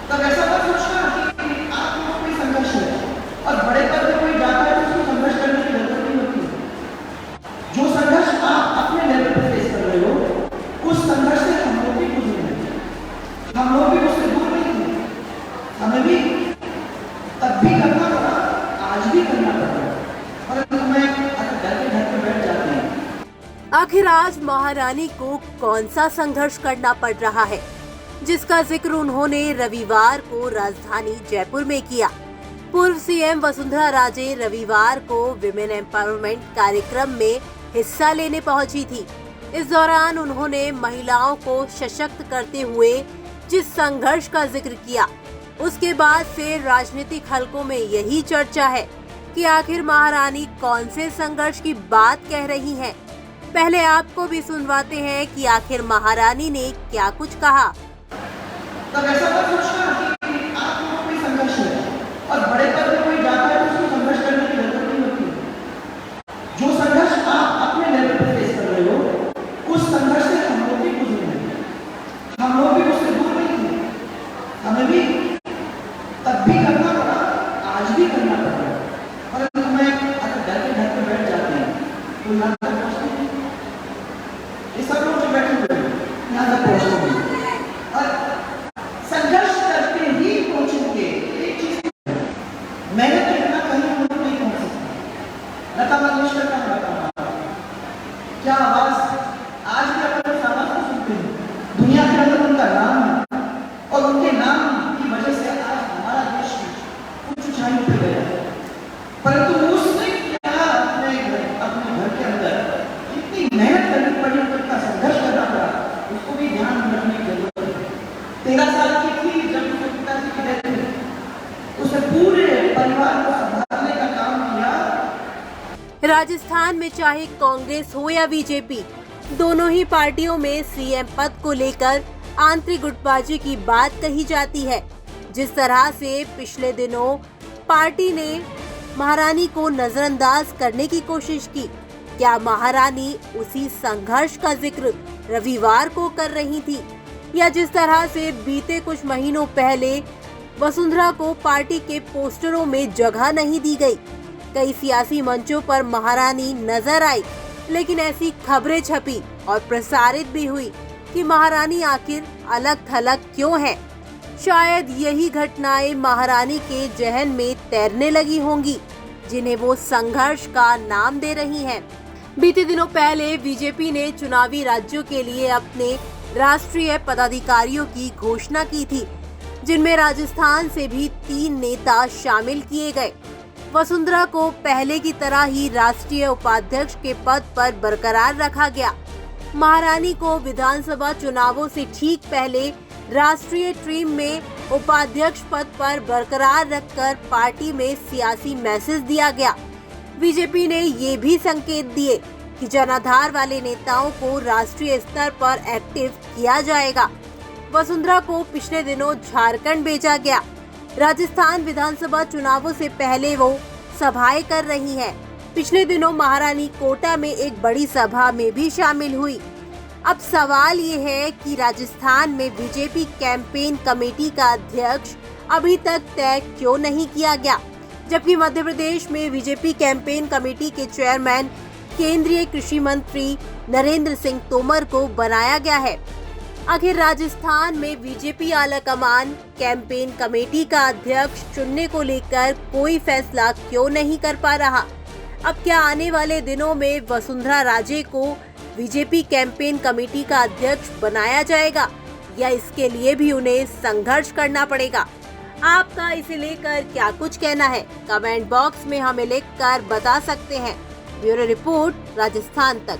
तब ऐसा मत सोचना कि आप लोग कोई संघर्ष है और बड़े पद पे कोई जाता है तो उसको संघर्ष करने की जरूरत नहीं होती। जो संघर्ष आप अपने लेवल पर फेस कर रहे हो उस संघर्ष से हम लोग भी गुजरे हैं, हम लोग भी उससे दूर नहीं थे, हमें भी तब भी करना पड़ा, आज भी करना पड़ा, परंतु मैं अगर घर पे बैठ जाते हैं। आखिर आज महारानी को कौन सा संघर्ष करना पड़ रहा है, जिसका जिक्र उन्होंने रविवार को राजधानी जयपुर में किया। पूर्व सीएम वसुंधरा राजे रविवार को विमेन एम्पावरमेंट कार्यक्रम में हिस्सा लेने पहुंची थी। इस दौरान उन्होंने महिलाओं को सशक्त करते हुए जिस संघर्ष का जिक्र किया, उसके बाद से राजनीतिक हलकों में यही चर्चा है कि आखिर महारानी कौन से संघर्ष की बात कह रही हैं। पहले आपको भी सुनवाते हैं कि आखिर महारानी ने क्या कुछ कहा। तब ऐसा मत सोचना कि आप लोग कोई संघर्ष है और बड़े पद पे कोई जाता है तो उसको संघर्ष करने की जरूरत नहीं होती। जो संघर्ष आप अपने लेवल पर फेस कर रहे हो उस संघर्ष से हम लोग भी गुजरे हैं, हम लोग भी उससे दूर नहीं थे, हमें भी तब भी करना पड़ा, आज भी करना पड़ा, परंतु मैं अगर घर पे बैठ जाते हैं तो यहाँ तक पहुँचते हैं। ये सब लोग जो बैठे हुए हैं यहाँ तक पहुँचते हैं और संघर्ष करते ही पहुंचेंगे। एक चीज मैंने तो इतना कहीं हम लोग नहीं पहुंच सकते। लता मंगेशकर का गाना, क्या आवाज, आज भी अपन उस आवाज को सुनते हैं, दुनिया के अंदर उनका नाम है और उनके नाम की वजह से आज हमारा देश कुछ ऊंचाई पे गया। परंतु उसने क्या अपने घर के अंदर कितनी मेहनत करनी पड़ी, कितना संघर्ष करना पड़ा, उसको भी ध्यान रखने की जरूरत है। 13 साल की थी जब उसके पिताजी की डेथ हुई, उसने पूरे परिवार को संभालने का काम किया। राजस्थान में चाहे कांग्रेस हो या बीजेपी, दोनों ही पार्टियों में सीएम पद को लेकर आंतरिक गुटबाजी की बात कही जाती है। जिस तरह से पिछले दिनों पार्टी ने महारानी को नजरअंदाज करने की कोशिश की, क्या महारानी उसी संघर्ष का जिक्र रविवार को कर रही थी, या जिस तरह से बीते कुछ महीनों पहले वसुंधरा को पार्टी के पोस्टरों में जगह नहीं दी गई। कई सियासी मंचों पर महारानी नजर आई, लेकिन ऐसी खबरें छपी और प्रसारित भी हुई कि महारानी आखिर अलग थलग क्यों है। शायद यही घटनाएं महारानी के जहन में तैरने लगी होंगी, जिन्हें वो संघर्ष का नाम दे रही हैं। बीते दिनों पहले बीजेपी ने चुनावी राज्यों के लिए अपने राष्ट्रीय पदाधिकारियों की घोषणा की थी, जिनमें राजस्थान से भी 3 नेता शामिल किए गए। वसुंधरा को पहले की तरह ही राष्ट्रीय उपाध्यक्ष के पद पर बरकरार रखा गया। महारानी को विधानसभा चुनावों से ठीक पहले राष्ट्रीय टीम में उपाध्यक्ष पद पर बरकरार रखकर पार्टी में सियासी मैसेज दिया गया। बीजेपी ने ये भी संकेत दिए कि जनाधार वाले नेताओं को राष्ट्रीय स्तर पर एक्टिव किया जाएगा। वसुंधरा को पिछले दिनों झारखंड भेजा गया। राजस्थान विधानसभा चुनावों से पहले वो सभाएं कर रही हैं। पिछले दिनों महारानी कोटा में एक बड़ी सभा में भी शामिल हुई। अब सवाल ये है कि राजस्थान में बीजेपी कैंपेन कमेटी का अध्यक्ष अभी तक तय क्यों नहीं किया गया, जबकि मध्य प्रदेश में बीजेपी कैंपेन कमेटी के चेयरमैन केंद्रीय कृषि मंत्री नरेंद्र सिंह तोमर को बनाया गया है। आखिर राजस्थान में बीजेपी आलाकमान कैंपेन कमेटी का अध्यक्ष चुनने को लेकर कोई फैसला क्यों नहीं कर पा रहा। अब क्या आने वाले दिनों में वसुंधरा राजे को बीजेपी कैंपेन कमेटी का अध्यक्ष बनाया जाएगा, या इसके लिए भी उन्हें संघर्ष करना पड़ेगा? आपका इसे लेकर क्या कुछ कहना है? कमेंट बॉक्स में हमें लिखकर बता सकते हैं। ब्यूरो रिपोर्ट, राजस्थान तक।